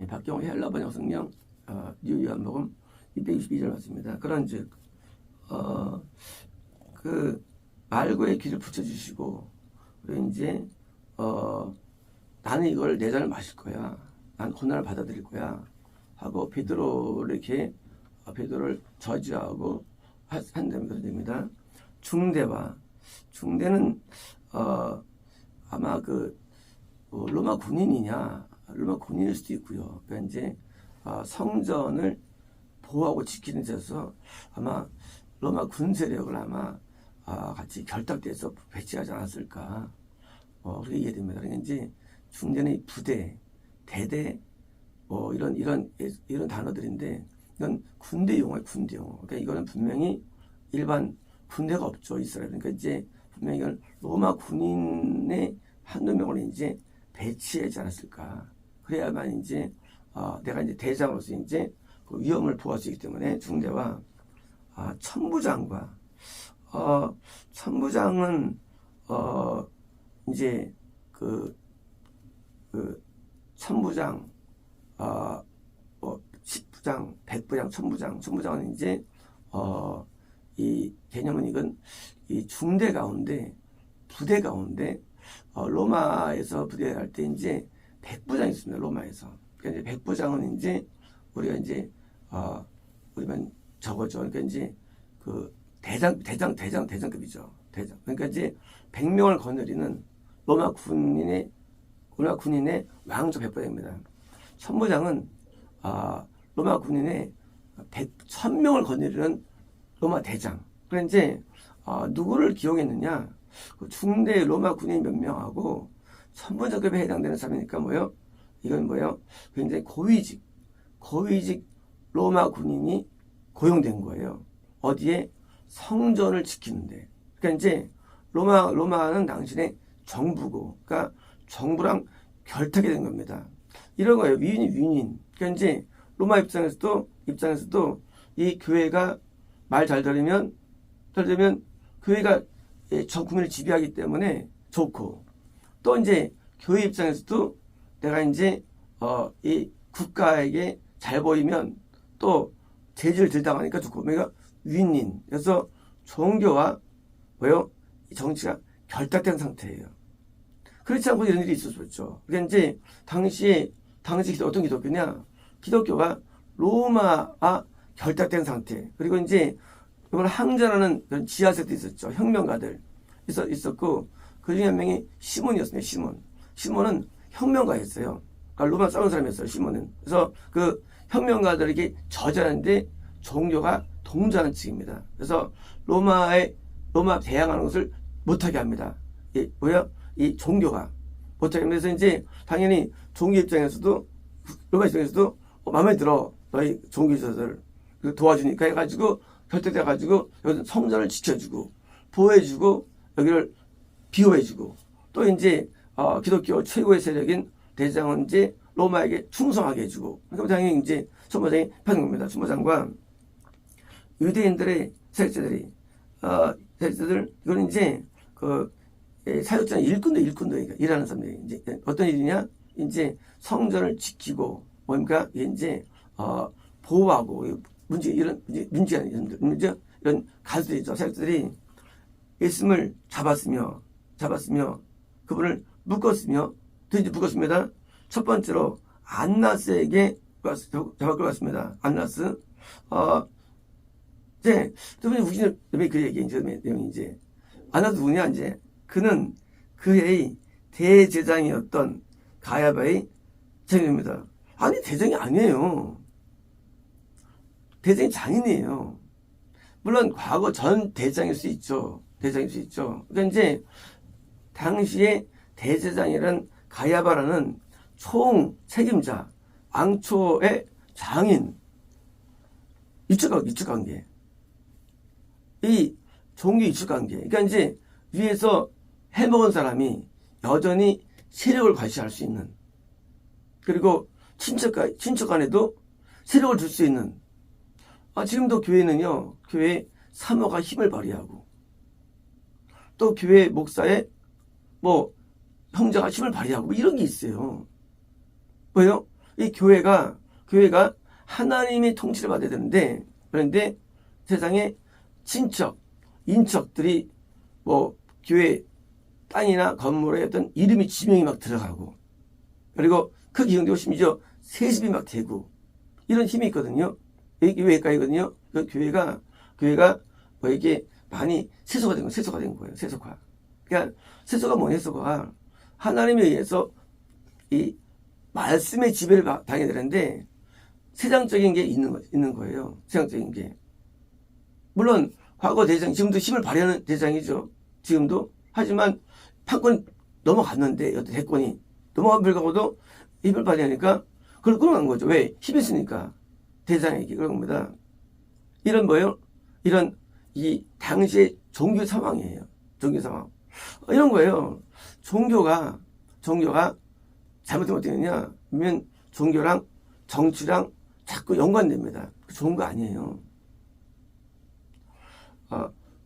박경호 헬라 번역 성경 뉴 요한복음 262절 맞습니다. 그런즉 그 말고의 길을 붙여주시고 그리고 이제 나는 이걸 내 잔을 마실 거야. 난 고난을 받아들일 거야. 하고 베드로를 이렇게 베드로를 저지하고 한다면 그런 됩니다. 중대는 아마 그 로마 군인이냐 로마 군인일 수도 있고요. 그러니까 이제 성전을 보호하고 지키는 데서 아마 로마 군 세력을 아마 같이 결탁돼서 배치하지 않았을까 그렇게 이해됩니다. 그러니까 이제 중대는 부대, 대대 이런 단어들인데 이건 군대 용어예요. 군대 용어. 그러니까 이거는 분명히 일반 군대가 없죠. 이스라엘. 그러니까 이제 분명히 이건 로마 군인의 한두 명을 이제 배치하지 않았을까. 그래야만 이제 내가 이제 대장으로서 이제 그 위험을 보호할 수 있기 때문에 중대와 천부장과 천부장은 이제 그 천부장 10부장, 100부장, 천부장은 이제 이 개념은 이건 이 중대 가운데 부대 가운데 로마에서 부대할 때 이제 100부장이 있습니다. 로마에서. 그러니까 이제 100부장은 이제 우리가 이제 우리만 적어죠. 그러니까 이제 그 대장급이죠. 대장. 그러니까 이제 100명을 거느리는 로마 군인의 왕족 100부장입니다. 천부장은 로마 군인의 1000명을 거느리는 로마 대장. 그래 이제 누구를 기용했느냐? 그 중대 로마 군인 몇 명하고 천부장급에 해당되는 사람이니까 뭐요? 이건 뭐요? 굉장히 고위직 로마 군인이 고용된 거예요. 어디에? 성전을 지키는데. 그러니까 이제 로마는 당신의 정부고, 그러니까 정부랑 결탁이 된 겁니다. 이런 거예요. 위인. 그러니까 이제 로마 입장에서도 이 교회가 말 잘 들으면 교회가 전 국민을 지배하기 때문에 좋고, 또 이제 교회 입장에서도 내가 이제 이 국가에게 잘 보이면 또 제지를 덜 당하니까 좋고, 그러니까 위인. 그래서 종교와 뭐요? 정치가 결탁된 상태예요. 그렇지 않고 이런 일이 있을 수 있죠. 그러니까 이제 당시 어떤 기독교냐? 기독교가 로마와 결탁된 상태. 그리고 이제 이걸 항전하는 그런 지하세도 있었죠. 혁명가들 있었고 그 중에 한 명이 시몬이었습니다. 시몬은 혁명가였어요. 그러니까 로마 싸운 사람이었어요. 시몬은. 그래서 그 혁명가들에게 저지하는데 종교가 동조하는 측입니다. 그래서 로마 대항하는 것을 못하게 합니다. 이 종교가 못하게 하면서 이제 당연히 종교 입장에서도 로마 입장에서도 마음에 들어 너희 종교 지도자들 도와주니까 해가지고 결탁돼가지고 여기 성전을 지켜주고 보호해주고 여기를 비호해주고 또 이제 기독교 최고의 세력인 대장은 이제 로마에게 충성하게 해주고 그러니까 당연히 이제 천부장이 파는 겁니다. 천부장과 유대인들의 세력자들 이거는 이제 그 사역자 일꾼도 일하는 사람들이 이제 어떤 일이냐 이제 성전을 지키고 뭡니까 이제 보호하고 이런 가수들이죠. 사역자들이 예수님을 잡았으며 그분을 묶었습니다. 첫 번째로 안나스에게 잡아 끌어갔습니다. 안나스 이제 저번에 우기는 그 얘기 내용이 이제 안나스 누구냐 이제 그는 그의 대제장이었던 가야바의 장인입니다. 아니 대장이 아니에요. 대장이 장인이에요. 물론 과거 전 대장일 수 있죠. 그러니까 이제 당시에 대제장이란 가야바라는 총 책임자, 왕초의 장인, 유축관계. 이 종교 유축관계. 그러니까 이제 위에서 해먹은 사람이 여전히 세력을 과시할 수 있는, 그리고 친척 간에도 세력을 줄 수 있는. 지금도 교회는요, 교회 사모가 힘을 발휘하고, 또 교회 목사의 형제가 힘을 발휘하고, 이런 게 있어요. 왜요? 이 교회가 하나님의 통치를 받아야 되는데, 그런데 세상에 친척, 인척들이 뭐 교회 땅이나 건물에 어떤 이름이 지명이 막 들어가고, 그리고 그 기능되고 심지어 세습이 막 되고, 이런 힘이 있거든요. 이게 왜 헷갈리거든요? 그 교회가 뭐 이게 많이 세속화 된 거예요. 세속화. 그러니까 세속화 뭐냐, 세속화. 하나님에 의해서 이 말씀의 지배를 당해야 되는데 세상적인 게 있는 거예요. 세상적인 게. 물론 과거 대장, 지금도 힘을 발휘하는 대장이죠. 지금도. 하지만 판권이 넘어갔는데, 어떤 대권이 넘어간 불가고도 힘을 발휘하니까 그걸 끌어간 거죠. 왜? 힘이 있으니까. 대장에게 그런 겁니다. 이런 뭐예요? 이런 이 당시의 종교 상황이에요. 종교 상황. 이런 거예요. 종교가 잘못되면 어떻게 되냐 하면 종교랑 정치랑 자꾸 연관됩니다. 좋은 거 아니에요.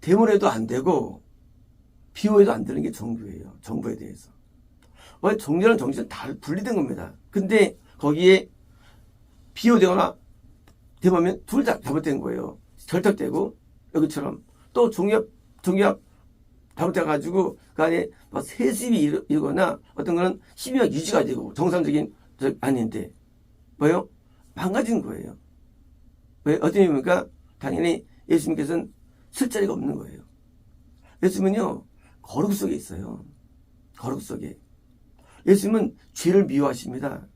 대물에도 안 되고 비호에도 안 되는 게 종교예요. 정부에 대해서. 원래 종교랑 정치는 다 분리된 겁니다. 근데 거기에 비호되거나 되면 둘 다 잘못된 거예요. 절탁되고 여기처럼 또 종교학 잘못돼가지고 그 안에 막 세습이 일거나 어떤 거는 힘이 유지가 되고 정상적인 아닌데 뭐요? 망가진 거예요. 왜? 어떤 의미입니까? 당연히 예수님께서는 쓸 자리가 없는 거예요. 예수님은요 거룩 속에 있어요. 거룩 속에. 예수님은 죄를 미워하십니다.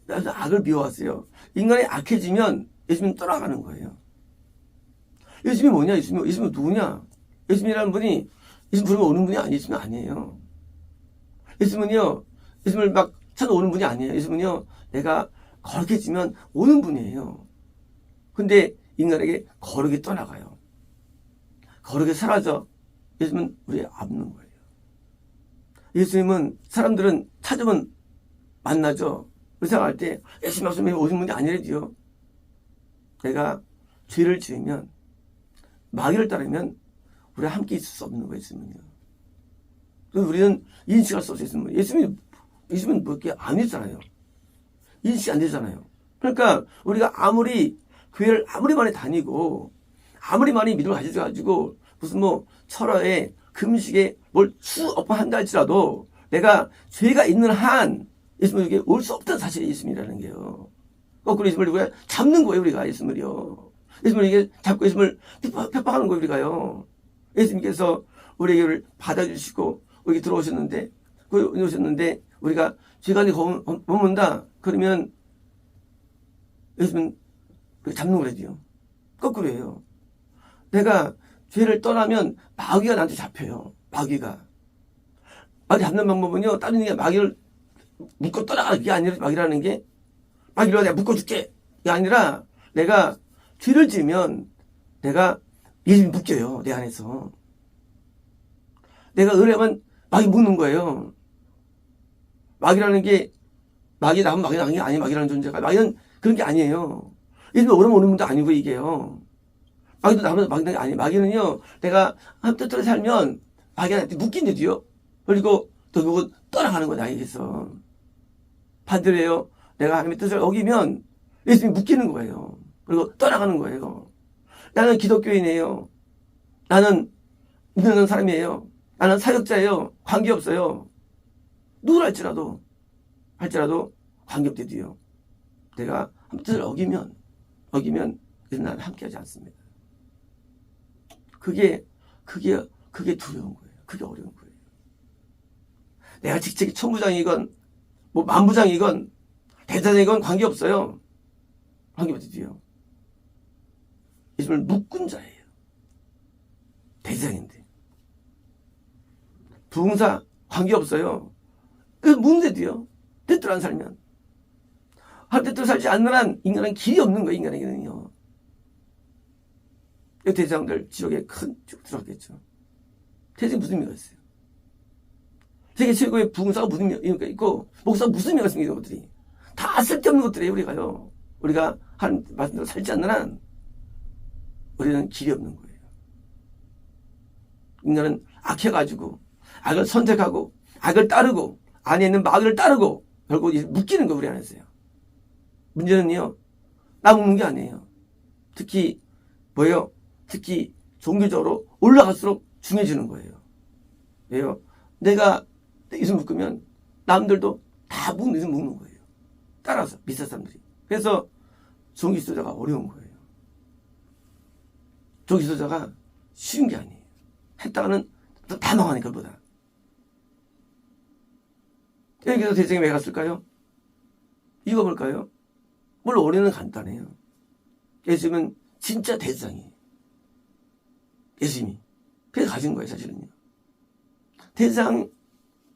악을 미워하세요. 인간이 악해지면 예수님은 떠나가는 거예요. 예수님이 뭐냐? 예수님은 누구냐? 예수님이라는 분이 예수님 부르면 오는 분이 예수님은 아니에요. 예수님을 막 찾아오는 분이 아니에요. 예수님은요, 내가 거룩해지면 오는 분이에요. 근데 인간에게 거룩이 떠나가요. 거룩이 사라져. 예수님은 우리의 없는 거예요. 예수님은 사람들은 찾으면 만나죠. 생각할 때 예수님 말씀에 오신 분이 아니래도요. 내가 죄를 지으면 마귀를 따르면 우리가 함께 있을 수 없는 거예요. 예수님은요. 그래서 우리는 인식할 수 없어요. 예수님은 뭐 이렇게 안 했잖아요. 인식이 안 되잖아요. 그러니까 우리가 아무리 교회를 아무리 많이 다니고 아무리 많이 믿음을 가지고 무슨 뭐 철화에 금식에 뭘 수업 한다 할지라도 내가 죄가 있는 한 예수님에게 올 수 없다는 사실이 예수님이라는 게요. 거꾸로 예수님을 우리가 잡는 거예요. 우리가 예수님을요. 예수님을 이게 잡고 예수님을 핍박하는 거예요. 우리가요. 예수님께서 우리에게 받아주시고 우리 들어오셨는데 우리가 죄가 머문다 그러면 예수님은 잡는 거래요. 거꾸로 해요. 내가 죄를 떠나면 마귀가 나한테 잡혀요. 마귀가 잡는 방법은요. 다른 게 마귀를 묶어 떠나가는 게 아니라 마귀라는 게 마귀로 내가 묶어줄게. 이게 아니라 내가 죄를 지으면 내가 예수님이 묶여요. 내 안에서. 내가 의뢰하면 마귀 묶는 거예요. 마귀라는 게 마귀 나면 마귀 나는 게 아니에요. 마귀라는 존재가. 마귀는 그런 게 아니에요. 예수님이 오는 분도 아니고 이게요. 마귀도 나면 마귀 나는 게 아니에요. 마귀는요. 내가 한 뜻대로 살면 마귀한테 묶인데도요. 그리고 또 그거 떠나가는 거야. 나에게서. 반대로요. 내가 하나님의 뜻을 어기면 예수님이 묶이는 거예요. 그리고 떠나가는 거예요. 나는 기독교인이에요. 나는 믿는 사람이에요. 나는 사역자예요. 관계없어요. 누구를 할지라도 관계없대도요. 내가 한 뜻을 어기면 나는 함께하지 않습니다. 그게 두려운 거예요. 그게 어려운 거예요. 내가 직책이 천부장이건 뭐 만부장이건 대단이건 관계없어요. 관계없대도요. 예수님을 묶은 자예요. 대장인데. 부흥사 관계없어요. 그래서 묶는데도요. 뜻대로 안 살면. 할 뜻대로 살지 않는 한 인간은 길이 없는 거예요. 인간에게는요. 대장들 지옥에 큰 쭉 들어갔겠죠. 대장이 무슨 의미가 있어요? 세계 최고의 부흥사가 무슨 의미가 있고 목사가 무슨 의미가 있습니까? 이런 것들이. 다 쓸데없는 것들이에요. 우리가요. 우리가 하는 말씀대로 살지 않는 한 우리는 길이 없는 거예요. 인간은 악해가지고 악을 선택하고 악을 따르고 안에 있는 마귀를 따르고 결국 묶이는 거 우리 안에서요. 문제는요, 나 먹는 게 아니에요. 특히 뭐예요? 특히 종교적으로 올라갈수록 중요해지는 거예요. 왜요? 내가 예수 묶으면 남들도 다 예수 묶는 거예요. 따라서 미사 사람들이. 그래서 종교 지도자가 어려운 거예요. 종교 지도자가 쉬운 게 아니에요. 했다가는 다 망하니까 그보다. 여기서 대장이 왜 갔을까요? 이거 뭘까요? 물론 원인은 간단해요. 예수님은 진짜 대장이에요. 예수님이. 그래서 가진 거예요, 사실은요. 대장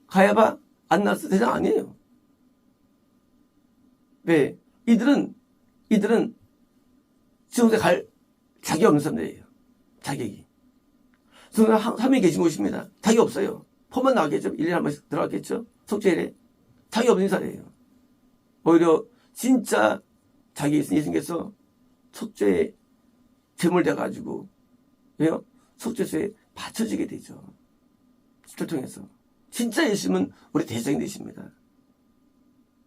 가야바 안 났어. 대장 아니에요. 왜? 이들은 지옥에 갈 자격이 없는 사람들이에요. 자격이. 저는 3일 계신 곳입니다. 자격이 없어요. 포만 나왔겠죠. 1년에 한 번씩 들어갔겠죠. 속죄일에. 자격이 없는 사람이에요. 오히려 진짜 자격이 있으니 예수님께서 속죄에 제물돼가지고 왜요? 속죄소에 바쳐지게 되죠. 십자를 통해서. 진짜 예수님은 우리 대장이 되십니다.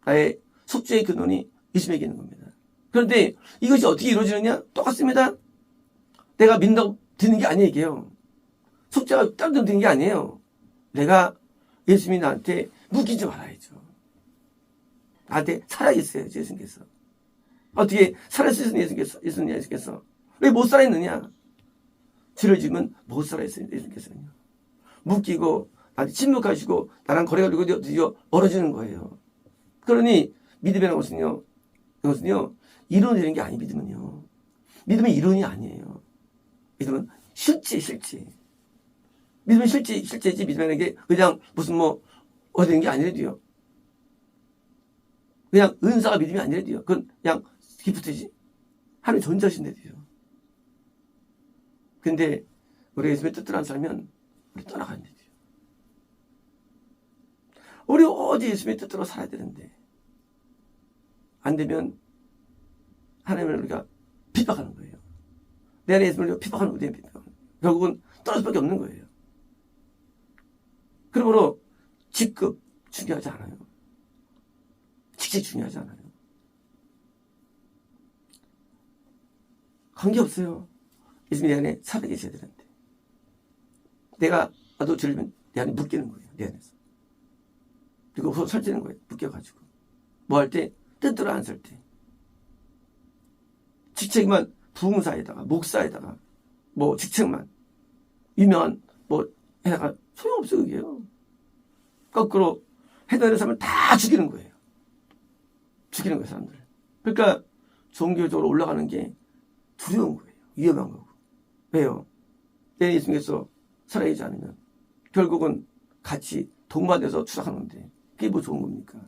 나의 속죄의 근원이 예수님에게 있는 겁니다. 그런데 이것이 어떻게 이루어지느냐? 똑같습니다. 내가 믿는다고 되는 게 아니에요. 이게요. 속죄가 다른 데로 되는 게 아니에요. 내가 예수님이 나한테 묶이지 말아야죠. 나한테 살아있어야죠. 예수님께서. 어떻게 살아있으신 예수님께서. 왜 못 살아있느냐? 죄를 지으면 못 살아있어요. 예수님께서는요. 묶이고 나한테 침묵하시고 나랑 거래가 되고 드디어 멀어지는 거예요. 그러니 믿음이라는 것은요. 이것은요. 이론이 되는 게 아니 믿음은요. 믿음은 이론이 아니에요. 믿음은 실제. 믿음은 실제지 믿음이라는 게 그냥 무슨 어디 되는 게 아니래도요. 그냥 은사가 믿음이 아니래도요. 그건 그냥 기프트지. 하나님 존재하신대도요. 근데 우리 예수님의 뜻대로 안 살면 우리 떠나가는 데요. 우리 오직 예수님의 뜻대로 살아야 되는데 안 되면 하나님을 우리가 핍박하는 거예요. 내 안에 예수님을 핍박하는 거예요. 결국은 떨어질 수밖에 없는 거예요. 그러므로 직급 중요하지 않아요. 직책 중요하지 않아요. 관계없어요. 예수님 내 안에 살아계셔야 되는데 나도 들리면 내 안에 묶이는 거예요. 내 안에서. 그리고 설치는 거예요. 묶여가지고 뭐 할 때 뜻대로 안 살 때 직책만 부흥사에다가 목사에다가 직책만 유명한 해다가 소용없어요. 그게요. 거꾸로 해당하는 사람을 다 죽이는 거예요. 죽이는 거예요. 사람들. 그러니까 종교적으로 올라가는 게 두려운 거예요. 위험한 거고. 왜요? 내 예수님께서 살아있지 않으면 결국은 같이 동반돼서 추락하는데 그게 뭐 좋은 겁니까?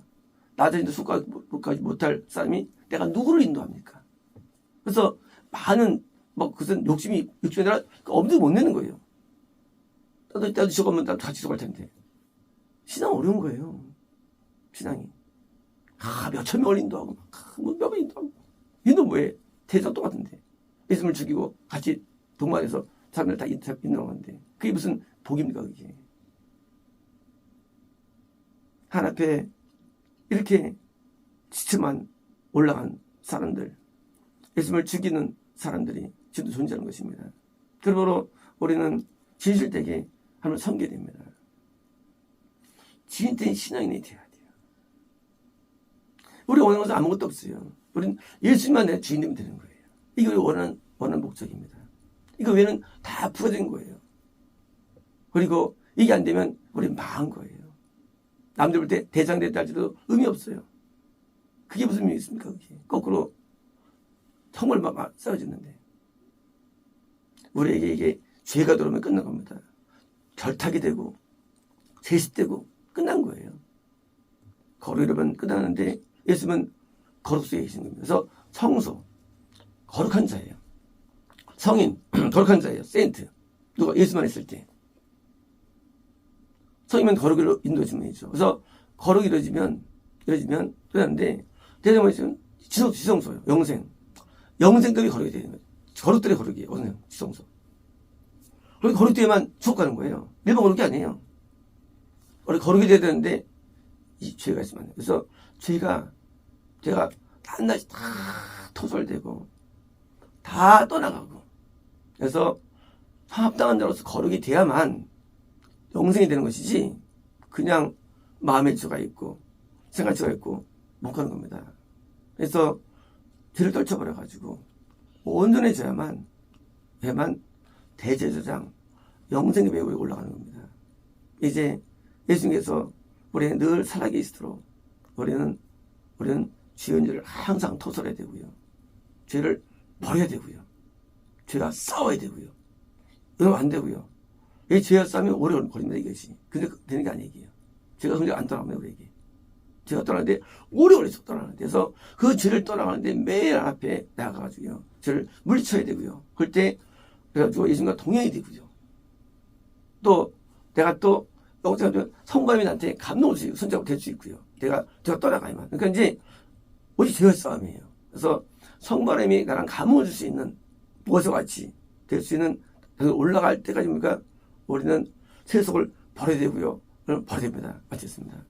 나 자신도 속까지 못할 사람이 내가 누구를 인도합니까? 그래서 많은 그것은 욕심이 아니라 엄두를 못 내는 거예요. 나도 지옥하면 나도 같이 지옥할 텐데. 신앙 어려운 거예요. 신앙이. 몇천 명을 인도하고 몇 명 인도하고 인도 뭐해? 대장 똑같은데. 예수님을 죽이고 같이 동반해서 사람들 다 인도하는데 그게 무슨 복입니까? 그게. 하나 앞에 이렇게 지체만 올라간 사람들, 예수님을 죽이는 사람들이 지금도 존재하는 것입니다. 그러므로 우리는 진실되게 하나님을 섬겨야 됩니다. 진실된 신앙인이 되어야 돼요. 우리 원하는 것은 아무것도 없어요. 우리는 예수님만 내 주인님이 되는 거예요. 이게 우리 원하는 목적입니다. 이거 외에는 다 부여된 거예요. 그리고 이게 안 되면 우리는 망한 거예요. 남들 볼 때 대장 됐다 할지도 의미 없어요. 그게 무슨 의미 있습니까? 그게. 거꾸로 정말 싸워지는데 우리에게 이게 죄가 들어오면 끝난 겁니다. 결탁이 되고 세습되고 끝난 거예요. 거룩이라면 끝나는데 예수님은 거룩 속에 계신 겁니다. 그래서 성소, 거룩한 자예요. 성인, 거룩한 자예요. 세인트. 누가 예수만 있을 때. 성이면 거룩으로 인도해주면이죠. 그래서 거룩이 이루어지면 되는데 대장만 있으면 지성소예요. 영생급이 거룩이 되는 거예요. 거룩들의 거룩이에요. 지성소. 그리고 거룩되면 지옥 가는 거예요. 일반 거룩이 아니에요. 우리 거룩이 돼야 되는데 이 죄가 있으면 안 돼요. 그래서 제가 딴다시 다 토설되고 다 떠나가고, 그래서 화합당한 자로서 거룩이 돼야만 영생이 되는 것이지, 그냥 마음의 죄가 있고 생활죄가 있고 못 가는 겁니다. 그래서 죄를 떨쳐버려가지고 온전해져야만 대제사장 영생의 배후에 올라가는 겁니다. 이제 예수님께서 우리는 늘 살아계시도록 우리는 지은 죄를 항상 토설해야 되고요, 죄를 버려야 되고요, 죄와 싸워야 되고요. 이러면 안 되고요. 이 죄와 싸우면 오래 걸립니다, 이것이. 근데 되는 게 아니에요. 죄가 성적 안 떠나면 우리에게. 죄가 떠나는데 오래 걸려서 떠나는데, 그래서 그 죄를 떠나가는데 매일 앞에 나가가지고요, 죄를 물리쳐야 되고요. 그럴 때 그래가지고 예수님과 동행이 되고요. 또 내가 또 성감이 나한테 감동을 주고 선자가 될 수 있고요. 제가 떠나가야만. 그러니까 이제 오직 죄와 싸움이에요. 그래서 성바람이 나랑 감흥을 줄 수 있는 보석같이 될 수 있는, 올라갈 때까지니까 우리는 세속을 버려야 되고요. 버려야 됩니다. 마치겠습니다.